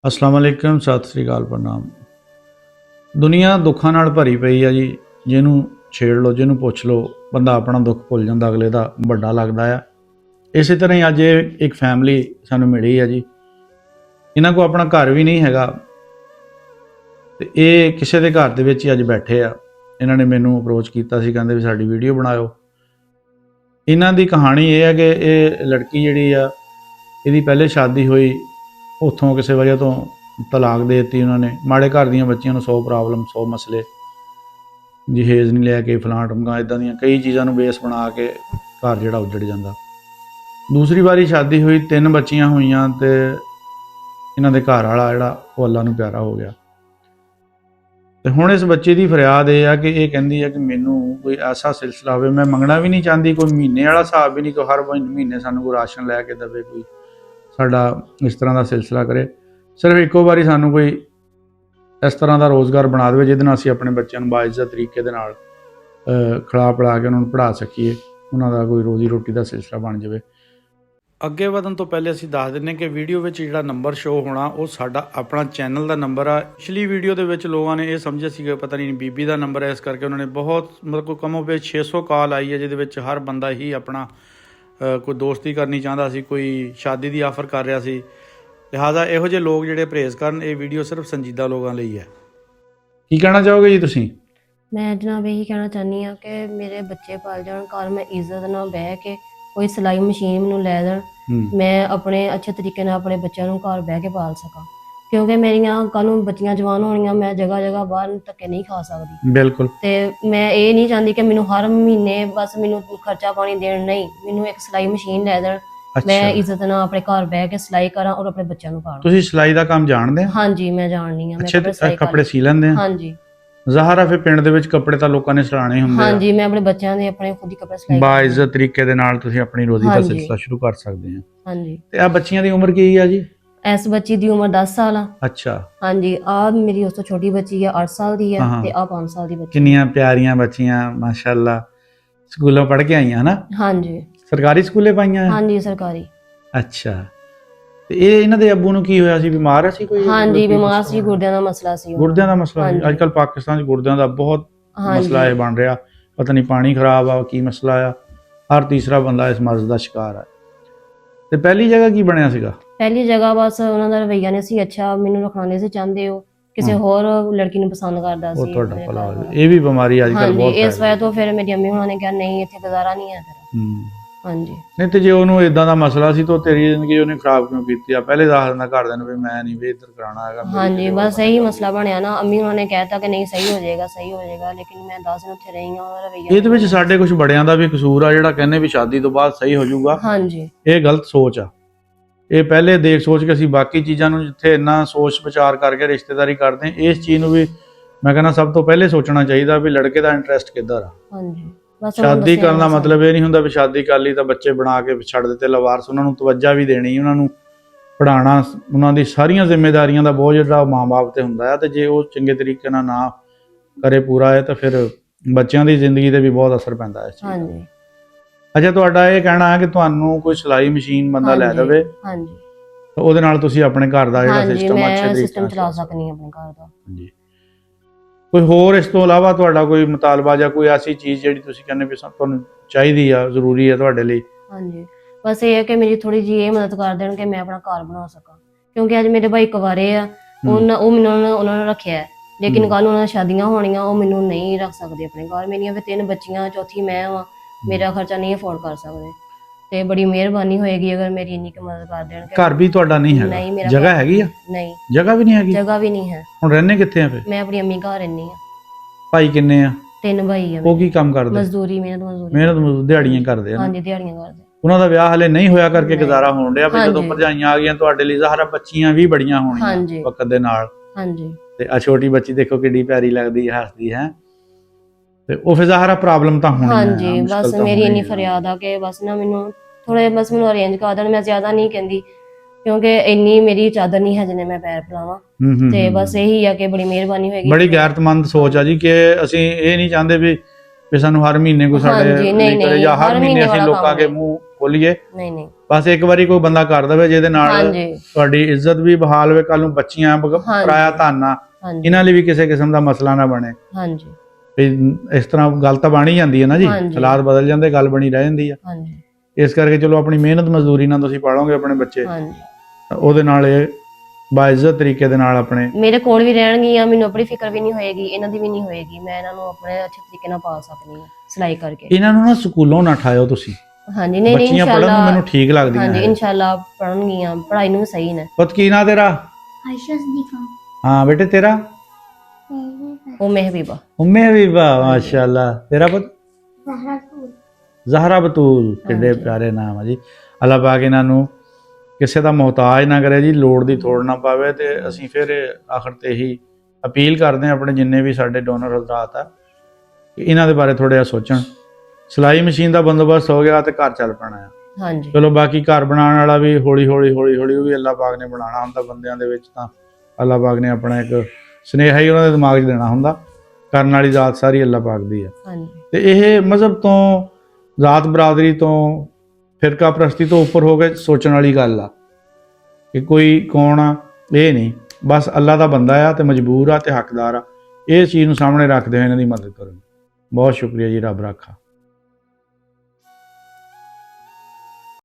अस्सलाम वालेकुम सत श्री अकाल प्रणाम। दुनिया दुखों नाल भरी पई है जी। जिन्हों छेड़ लो जिन्हों पुछ लो बंदा अपना दुख भुल जाता, अगले का बड़ा लगता है। इस तरह ही अज एक फैमिली सानू मिली है जी। इन्हों को अपना घर भी नहीं हैगा ते ये किसी के घर दे विच ही अज बैठे आ। इन्होंने मैनू अप्रोच किया, कहते भी साडी वीडियो बनाओ। इन्हों की कहानी यह है कि ये लड़की जी यदी पहले शादी हुई, उतों किसी वजह तो तलाक दे दी उन्होंने। माड़े घर दियां बच्चियां 100 प्रॉब्लम 100 मसले, जहेज नहीं लैके फलां टमका इदां दियां कई चीज़ों बेस बना के घर जिहड़ा उजड़ जाता। दूसरी बारी शादी हुई, 3 बच्चियां हुईयां ते इन्हां दे घर वाला जिहड़ा वो अल्लाह नूं प्यारा हो गया। तो हुण इस बच्चे की फरियाद यह है कि ये कहती है कि मैनू कोई ऐसा सिलसिला हो, मैं मंगना भी नहीं चाहती, कोई महीने वाला हिसाब भी नहीं, कोई हर महीने सानू कोई राशन लैके देवे, कोई साडा इस तरह का सिलसिला करे। सिर्फ एको बारी सानू कोई इस तरह का रोज़गार बना दे जिहदे नाल असीं अपने बच्चों बाइज़्ज़त तरीके दे नाल खिला पिला के उन्होंने पढ़ा सकीए, उन्होंने कोई रोजी रोटी का सिलसिला बन जाए। अगे वधन तो पहले असीं दस दिंदे कि वीडियो में जिहड़ा नंबर शो होना वो साडा अपना चैनल का नंबर आ। पिछली वीडियो के विच लोगों ने यह समझे सी पता नहीं बीबी का नंबर है, इस करके उन्होंने बहुत मतलब कोई कमो पे 600 कॉल आई है, जिहदे विच हर बंदा ही अपना कोई दोस्ती करनी चाहता सी, कोई शादी की आफर कर रहा सी। लिहाजा इहो जे लोग जिहड़े परहेज़ करन, ये वीडियो सिर्फ संजीदा लोगों लई है। की कहना चाहोगे जी तुसीं? मैं जनाब यही कहना चाहनी हाँ कि मेरे बच्चे पाल जान, कल मैं इज्जत नाल बह के कोई सिलाई मशीन मैनूं लै देण, मैं अपने अच्छे तरीके नाल अपने बच्चों नूं घर बह के पाल सकां। क्योंकि मेरियां कल नूं बच्चियां जवान होणियां, मैं जगह जगह बाहर धक्के नहीं खा सकदी। बिल्कुल। ते मैं ये नहीं चाहती कि मैनूं हर महीने बस मैनूं खर्चा पानी देण, नहीं, मैनूं एक सिलाई मशीन लै देण, मैं इज्जत नाल अपने घर बह के सिलाई करां और अपने बच्चों नूं पालां। तुसीं सिलाई दा काम जाणदे हो? हाँ जी, मैं जाणदी हाँ। अच्छे कपड़े सी लैंदे हो? हाँ जी। ज़ाहिर फिर पिंड दे विच कपड़े तां लोकां ने सिलाणे हुंदे। हाँ जी, मैं अपने बच्चों के अपने खुद ही कपड़े सिलाई बाइज़्ज़त तरीके दे नाल तुसीं अपनी रोज़ी दा सिलसिला शुरू कर सकदे हो। हाँ जी। ते आ बच्चियां दी उम्र की है जी? इस बच्ची की उम्र 10 साल आ। अच्छा। हाँ जी। आ मेरी उस तो छोटी बच्ची है 8 साल की है, हाँ। ते आ 5 साल की बच्ची। किन्नियां प्यारियां बच्चियां माशाअल्लाह। स्कूलों पढ़ के आईयां ना? हाँ जी। सरकारी स्कूले पाईयां? हाँ जी, सरकारी। अच्छा। ते इन्हां दे अब्बू नूं की होया सी? बीमार सी कोई? हाँ जी, बीमार सी, गुर्दियां दा मसला सी। गुर्दियां दा मसला सी? अजकल पाकिस्तान च गुर्दियां दा बहुत मसला है बन रहा। पता नहीं पानी खराब आ की मसला आ, हर तीसरा बंदा इस मर्ज का शिकार है। ते पहली जगह की बनया सीगा? पहली जगह बस उन्हां दा रवैया नहीं सी अच्छा, मैनूं रखना नहीं सी चाहते, हो किसी होर लड़की नूं पसंद करदा सी। तुहाडा भला होवे। ये भी बीमारी अजकल बहुत है। इस वजह तो फिर मेरी अम्मी हुणां ने कहा नहीं, इत्थे गुजारा नहीं है तेरा। हाँ जी। नहीं तो जे उन्होंने इदां दा मसला सी तो तेरी जिंदगी उन्हें खराब क्यों की? पहले दस दिंदा घरदियां नूं भी मैं नहीं भी इधर कराना है। हाँ जी, बस यही मसला बनया ना। अम्मी उन्होंने कहता कि नहीं सही हो जाएगा, सही हो जाएगा, लेकिन मैं 10 दिन उत्थे रही हां। रवैया ਇਹਦੇ ਵਿੱਚ ਸਾਡੇ ਕੁਝ ਬੜਿਆਂ ਦਾ ਵੀ ਕਸੂਰ ਆ, ਜਿਹੜਾ ਕਹਿੰਦੇ ਵੀ ਸ਼ਾਦੀ ਤੋਂ ਬਾਅਦ ਸਹੀ ਹੋ ਜਾਊਗਾ। हाँ जी। ਇਹ ਗਲਤ ਸੋਚ ਆ। ਇਹ ਪਹਿਲੇ ਦੇਖ ਸੋਚ ਕੇ ਅਸੀਂ ਬਾਕੀ ਚੀਜ਼ਾਂ ਨੂੰ ਜਿੱਥੇ ਇੰਨਾ ਸੋਚ ਵਿਚਾਰ ਕਰਕੇ ਰਿਸ਼ਤੇਦਾਰੀ ਕਰਦੇ ਹਾਂ, ਇਸ ਚੀਜ਼ ਨੂੰ ਵੀ ਮੈਂ ਕਹਿੰਦਾ ਸਭ ਤੋਂ ਪਹਿਲੇ ਸੋਚਣਾ ਚਾਹੀਦਾ ਵੀ ਲੜਕੇ ਦਾ ਇੰਟਰਸਟ ਕਿੱਧਰ ਆ। हाँ जी। बस ਸ਼ਾਦੀ ਕਰਨ ਦਾ ਮਤਲਬ ਇਹ ਨਹੀਂ ਹੁੰਦਾ ਵੀ ਸ਼ਾਦੀ ਕਰ ਲਈ ਤਾਂ ਬੱਚੇ ਬਣਾ ਕੇ ਛੱਡ ਦਿੱਤੇ ਲਵਾਰਸ। ਉਹਨਾਂ ਨੂੰ ਤਵੱਜਾ ਵੀ ਦੇਣੀ, ਉਹਨਾਂ ਨੂੰ ਪੜ੍ਹਾਉਣਾ, ਉਹਨਾਂ ਦੀ ਸਾਰੀਆਂ ਜ਼ਿੰਮੇਵਾਰੀਆਂ ਦਾ ਬੋਝ ਜਿਹੜਾ ਮਾਂ-ਬਾਪ ਤੇ ਹੁੰਦਾ ਹੈ। ਤੇ ਜੇ ਉਹ ਚੰਗੇ ਤਰੀਕੇ ਨਾਲ ਨਾ ਕਰੇ ਪੂਰਾ ਹੈ ਤਾਂ ਫਿਰ ਬੱਚਿਆਂ ਦੀ ਜ਼ਿੰਦਗੀ ਤੇ ਵੀ ਬਹੁਤ ਅਸਰ ਪੈਂਦਾ ਹੈ ਇਸ ਚੀਜ਼ ਦਾ। ਹਾਂਜੀ। ਅੱਛਾ, ਤੁਹਾਡਾ ਇਹ ਕਹਿਣਾ ਹੈ ਕਿ ਤੁਹਾਨੂੰ ਕੋਈ ਸਿਲਾਈ ਮਸ਼ੀਨ ਬੰਦਾ ਲੈ ਦੇਵੇ, ਹਾਂਜੀ, ਤਾਂ ਉਹਦੇ ਨਾਲ ਤੁਸੀਂ ਆਪਣੇ ਘਰ ਦਾ ਜਿਹੜਾ ਸਿਸਟਮ ਅੱਛੇ ਤਰੀਕੇ ਸਿਸਟਮ ਚਲਾ ਸਕਣੀ ਆਪਣੇ ਘਰ ਦਾ। ਹਾਂਜੀ। ਕੋਈ ਹੋਰ ਇਸ ਤੋਂ ਇਲਾਵਾ ਤੁਹਾਡਾ ਕੋਈ ਮੁਤਾਲਬਾ ਜਾਂ ਕੋਈ ਐਸੀ ਚੀਜ਼ ਜਿਹੜੀ ਤੁਸੀਂ ਕਹਿੰਦੇ ਵੀ ਤੁਹਾਨੂੰ ਚਾਹੀਦੀ ਆ, ਜ਼ਰੂਰੀ ਹੈ ਤੁਹਾਡੇ ਲਈ? ਹਾਂਜੀ, ਬਸ ਇਹ ਹੈ ਕਿ ਮੇਰੀ ਥੋੜੀ ਜਿਹੀ ਇਹ ਮਦਦ ਕਰ ਦੇਣ ਕਿ ਮੈਂ ਆਪਣਾ ਘਰ ਬਣਾ ਸਕਾਂ। ਕਿਉਂਕਿ ਅੱਜ ਮੇਰੇ ਭਾਈ ਕੁਵਾਰੇ ਆ, ਉਹ ਮੈਨੂੰ ਉਹਨਾਂ ਨੇ ਰੱਖਿਆ, ਲੇਕਿਨ ਕੱਲ ਉਹਨਾਂ ਦੀਆਂ ਸ਼ਾਦੀਆਂ ਹੋਣੀਆਂ, ਉਹ ਮੈਨੂੰ ਨਹੀਂ ਰੱਖ ਸਕਦੇ ਆਪਣੇ ਘਰ। ਮੇਰੀਆਂ ਫਿਰ 3 ਬੱਚੀਆਂ, ਚੌਥੀ ਮੈਂ ਵਾਂ, ਮੇਰਾ ਖਰਚਾ ਨਹੀਂ ਅਫੋਰਡ ਕਰ ਸਕਦੇ। ਤੇ ਬੜੀ ਮਿਹਰਬਾਨੀ ਹੋਏਗੀ ਅਗਰ ਮੇਰੀ ਇੰਨੀ ਕੁ ਮਦਦ ਕਰ ਦੇਣ। ਘਰ ਵੀ ਤੁਹਾਡਾ ਨਹੀਂ ਹੈਗਾ? ਨਹੀਂ, ਮੇਰਾ ਜਗ੍ਹਾ ਹੈਗੀ ਆ? ਨਹੀਂ, ਜਗ੍ਹਾ ਵੀ ਨਹੀਂ ਹੈਗੀ। ਜਗ੍ਹਾ ਵੀ ਨਹੀਂ ਹੈ। ਹੁਣ ਰਹਿੰਦੇ ਕਿੱਥੇ ਆ ਫਿਰ? ਮੈਂ ਆਪਣੀ ਅੰਮੀ ਘਰ ਰਹਿੰਦੀ ਆ। ਭਾਈ ਕਿੰਨੇ ਆ? 3 ਭਾਈ ਆ। ਉਹ ਕੀ ਕੰਮ ਕਰਦੇ? ਮਜ਼ਦੂਰੀ, ਮਿਹਨਤ ਮਜ਼ਦੂਰੀ, ਦਿਹਾੜੀਆਂ ਕਰਦੇ ਆ? ਹਾਂਜੀ, ਦਿਹਾੜੀਆਂ ਕਰਦੇ। ਉਹਨਾਂ ਦਾ ਵਿਆਹ ਹਲੇ ਨਹੀਂ ਹੋਇਆ ਕਰਕੇ ਗੁਜ਼ਾਰਾ ਹੋਣ ਡਿਆ। ਵੀ ਜਦੋਂ ਭਰਜਾਈਆਂ ਆ ਗਈਆਂ ਤੁਹਾਡੇ ਲਈ ਜ਼ਾਹਰਾ ਬੱਚੀਆਂ ਵੀ ਬੜੀਆਂ ਹੋਣੀਆਂ ਵਕਤ ਦੇ ਨਾਲ। ਹਾਂਜੀ। ਤੇ ਆ ਛੋਟੀ ਬੱਚੀ ਦੇਖੋ ਕਿੱਡੀ ਪਿਆਰੀ ਲੱਗਦੀ ਹੈ, ਹੱਸਦੀ ਹੈ। ਤੇ ਉਹ ਫਿਰ ਜ਼ਾਹਰਾ ਪ੍ਰੋਬਲਮ ਤਾਂ ਹੋਣੀ ਹੈ। ਹਾਂਜੀ, ਬਸ ਮੇਰੀ ਇੰਨੀ ਫਰਿਆਦ ਆ ਕਿ ਬਸ ਨਾ ਮੈਨੂੰ ਥੋੜੇ ਬਸ ਮੈਨੂੰ ਅਰੇਂਜ ਕਰ ਦੇਣ। ਮੈਂ ਜ਼ਿਆਦਾ ਨਹੀਂ ਕਹਿੰਦੀ ਕਿਉਂਕਿ ਇੰਨੀ ਮੇਰੀ ਚਾਦਰ ਨਹੀਂ ਹੈ ਜਿੰਨੇ ਮੈਂ ਪੈਰ ਫੈਲਾਵਾਂ। ਤੇ ਬਸ ਇਹੀ ਆ ਕਿ ਬੜੀ ਮਿਹਰਬਾਨੀ ਹੋਏਗੀ। ਬੜੀ ਗੈਰਤਮੰਦ ਸੋਚ ਆ ਜੀ ਕਿ ਅਸੀਂ ਇਹ ਨਹੀਂ ਚਾਹੁੰਦੇ ਵੀ ਸਾਨੂੰ ਹਰ ਮਹੀਨੇ ਕੋਈ ਸਾਡੇ ਨਹੀਂ ਜਾਂ ਹਰ ਮਹੀਨੇ ਅਸੀਂ ਲੋਕਾਂ ਦੇ ਮੂੰਹ ਖੋਲੀਏ, ਨਹੀਂ ਬਸ ਇੱਕ ਵਾਰੀ ਕੋਈ ਬੰਦਾ ਕਰ ਦੇਵੇ ਜਿਹਦੇ ਨਾਲ ਹਾਂਜੀ ਤੁਹਾਡੀ ਇੱਜ਼ਤ ਵੀ ਬਹਾਲ ਹੋਵੇ, ਕੱਲ ਨੂੰ ਬੱਚੀਆਂ ਪਰਾਇਆ ਧਨ ਆ, ਹਾਂਜੀ ਇਹਨਾਂ ਲਈ ਵੀ ਕਿਸੇ ਕਿਸਮ ਦਾ ਮਸਲਾ ਨਾ ਬਣੇ। ਹਾਂਜੀ ਵੀ ਇਸ ਤਰ੍ਹਾਂ ਗੱਲ ਤਾਂ ਬਣ ਹੀ ਜਾਂਦੀ ਹੈ ਨਾ ਜੀ, ਹਾਂਜੀ। ਹਾਲਾਤ ਬਦਲ ਜਾਂਦੇ, ਗੱਲ ਬਣੀ ਰਹਿ ਜਾਂਦੀ ਆ। ਹਾਂਜੀ ਇਸ ਕਰਕੇ ਚਲੋ ਆਪਣੀ ਮਿਹਨਤ ਮਜ਼ਦੂਰੀ ਨਾਲ ਤੁਸੀਂ ਪਾਲੋਗੇ ਆਪਣੇ ਬੱਚੇ, ਹਾਂਜੀ ਤਾਂ ਉਹਦੇ ਨਾਲ ਇਹ ਬਾਇਜ਼ਤ ਤਰੀਕੇ ਦੇ ਨਾਲ ਆਪਣੇ ਮੇਰੇ ਕੋਲ ਵੀ ਰਹਿਣਗੀਆਂ, ਮੈਨੂੰ ਆਪਣੀ ਫਿਕਰ ਵੀ ਨਹੀਂ ਹੋਏਗੀ, ਇਹਨਾਂ ਦੀ ਵੀ ਨਹੀਂ ਹੋਏਗੀ, ਮੈਂ ਇਹਨਾਂ ਨੂੰ ਆਪਣੇ ਅੱਛੇ ਤਰੀਕੇ ਨਾਲ ਪਾਲ ਸਕਦੀ ਹਾਂ ਸਿਲਾਈ ਕਰਕੇ। ਇਹਨਾਂ ਨੂੰ ਨਾ ਸਕੂਲੋਂ ਨਾ ਠਾਇਓ ਤੁਸੀਂ, ਹਾਂਜੀ ਨਹੀਂ ਬੱਚੀਆਂ ਪੜ੍ਹਨ ਨੂੰ ਇਨਸ਼ਾਅੱਲਾ, ਮੈਨੂੰ ਠੀਕ ਲੱਗਦੀਆਂ ਹਾਂਜੀ ਨੇ। ਇਨਸ਼ਾਅੱਲਾ ਪੜਨਗੀਆਂ, ਪੜ੍ਹਾਈ ਨੂੰ ਵੀ ਸਹੀ ਨੇ। ਪੁੱਤ ਕੀ ਨਾਂ ਤੇਰਾ? आयशा सदीका ਹਾਂ ਬੇਟੇ ਤੇਰਾ? ਉਹ ਮਹਿਬੀਬਾ। ਉਮੇ ਹਬੀਬਾ, ਮਾਸ਼ਾਅੱਲਾ। ਤੇਰਾ ਪੁੱਤ? ਜ਼ਹਰਾ ਬਤੂਲ। ਕਿੱਡੇ ਹਾਂਜੀ। ਪਿਆਰੇ ਨਾਮ ਆ ਜੀ। ਅੱਲਾਹ ਪਾਕ ਇਹਨਾਂ ਨੂੰ ਕਿਸੇ ਦਾ ਮੁਹਤਾਜ ਨਾ ਕਰੇ ਜੀ, ਲੋੜ ਦੀ ਥੋੜ ਨਾ ਪਾਵੇ। ਤੇ ਅਸੀਂ ਫਿਰ ਆਖਰ ਤੇ ਹੀ ਅਪੀਲ ਕਰਦੇ ਹਾਂ ਆਪਣੇ ਜਿੰਨੇ ਵੀ ਸਾਡੇ ਡੋਨਰ ਹਜ਼ਰਾਤ ਆ ਕਿ ਇਹਨਾਂ ਦੇ ਬਾਰੇ ਥੋੜ੍ਹਾ ਜਿਹਾ ਸੋਚਣ। ਸਿਲਾਈ ਮਸ਼ੀਨ ਦਾ ਬੰਦੋਬਸਤ ਹੋ ਗਿਆ ਤੇ ਘਰ ਚੱਲ ਪੈਣਾ ਆ। ਹਾਂਜੀ ਚਲੋ ਬਾਕੀ ਘਰ ਬਣਾਉਣ ਵਾਲਾ ਵੀ ਹੌਲੀ ਹੌਲੀ ਉਹ ਵੀ ਅੱਲਾਹ ਪਾਕ ਨੇ ਬਣਾਉਣਾ ਹੁੰਦਾ ਬੰਦਿਆਂ ਦੇ ਵਿੱਚ। ਤਾਂ ਅੱਲਾਹ ਪਾਕ ਨੇ ਆਪਣਾ ਇੱਕ ਸੁਨੇਹਾ ਹੀ ਉਹਨਾਂ ਦੇ ਦਿਮਾਗ 'ਚ ਦੇਣਾ ਹੁੰਦਾ। ਕਰਨ ਵਾਲੀ ਜ਼ਾਤ ਸਾਰੀ ਅੱਲਾਹ ਪਾਕ ਦੀ ਆ। ਹਾਂਜੀ ਤੇ ਇਹ ਮਜ਼ਹਬ ਤੋਂ, ਜ਼ਾਤ ਬਰਾਦਰੀ ਤੋਂ, ਫਿਰਕਾ ਪ੍ਰਸਤੀ ਤੋਂ ਉੱਪਰ ਹੋ ਕੇ ਸੋਚਣ ਵਾਲੀ ਗੱਲ ਆ ਕਿ ਕੋਈ ਕੌਣ ਆ, ਇਹ ਨਹੀਂ। ਬਸ ਅੱਲਾਹ ਦਾ ਬੰਦਾ ਆ ਤੇ ਮਜਬੂਰ ਆ ਤੇ ਹੱਕਦਾਰ ਆ। ਇਹ ਚੀਜ਼ ਨੂੰ ਸਾਹਮਣੇ ਰੱਖਦੇ ਹੋਏ ਇਹਨਾਂ ਦੀ ਮਦਦ ਕਰੋ। ਬਹੁਤ ਸ਼ੁਕਰੀਆ ਜੀ, ਰੱਬ ਰਾਖਾ।